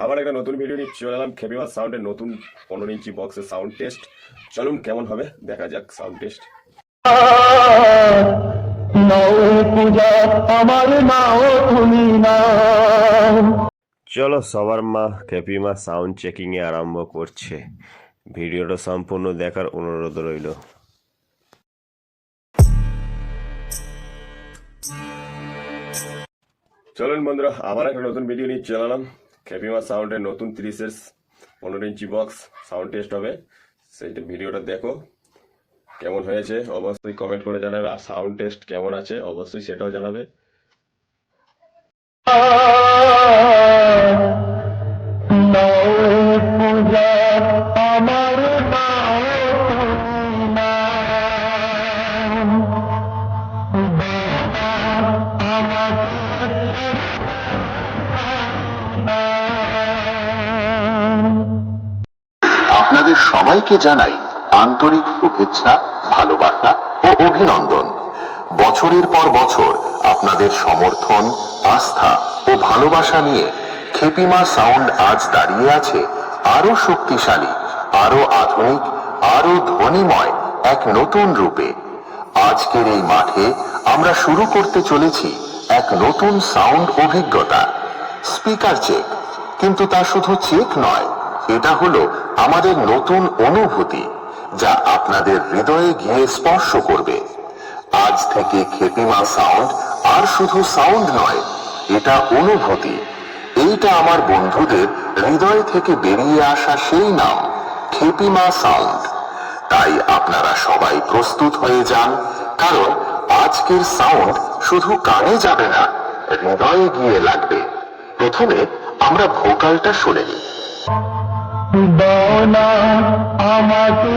আবার একটা নতুন ভিডিও নিয়ে চলে এলাম খেপিমা সাউন্ডের নতুন 15 ইঞ্চি বক্সের সাউন্ড টেস্ট। চলুন কেমন হবে দেখা যাক সাউন্ড টেস্ট। চলো সবার মা খেপিমা সাউন্ড চেকিং এ আরম্ভ করছে। ভিডিওটা সম্পূর্ণ দেখার অনুরোধ রইল। চলুন বন্ধুরা, আবার একটা নতুন ভিডিও নিয়ে চলে এলাম খেপিমা সাউন্ডের নতুন 30 এর 15 ইঞ্চি বক্স সাউন্ড টেস্ট হবে। সেইটা ভিডিওটা দেখো কেমন হয়েছে অবশ্যই কমেন্ট করে জানাবে, আর সাউন্ড টেস্ট কেমন আছে অবশ্যই সেটাও জানাবে। আপনাদের সবাইকে জানাই আন্তরিক শুভেচ্ছা, ভালোবাসা ও অভিনন্দন। বছরের পর বছর আপনাদের সমর্থন, আস্থা ও ভালোবাসা নিয়ে খেপিমা সাউন্ড আজ দাঁড়িয়ে আছে আরো শক্তিশালী, আরো আধুনিক, আরো ধ্বনিময় এক নতুন রূপে। আজকের এই মাঠে আমরা শুরু করতে চলেছি এক নতুন সাউন্ড অভিজ্ঞতা। স্পিকার চেক, কিন্তু তা শুধু চেক নয়, এটা হলো আমাদের নতুন অনুভূতি যা আপনাদের হৃদয়ে গিয়ে স্পর্শ করবে। আজ থেকে খেপিমা সাউন্ড আর শুধু সাউন্ড নয়, এটা অনুভূতি। এইটা আমার বন্ধুদের হৃদয় থেকে বেরিয়ে আসা সেই নাম, খেপিমা সাউন্ড। তাই আপনারা সবাই প্রস্তুত হয়ে যান, কারণ আজকের সাউন্ড শুধু কানে যাবে না, হৃদয়ে গিয়ে লাগবে। প্রথমে আমরা ভোকালটা শুনে নিই। আমাকে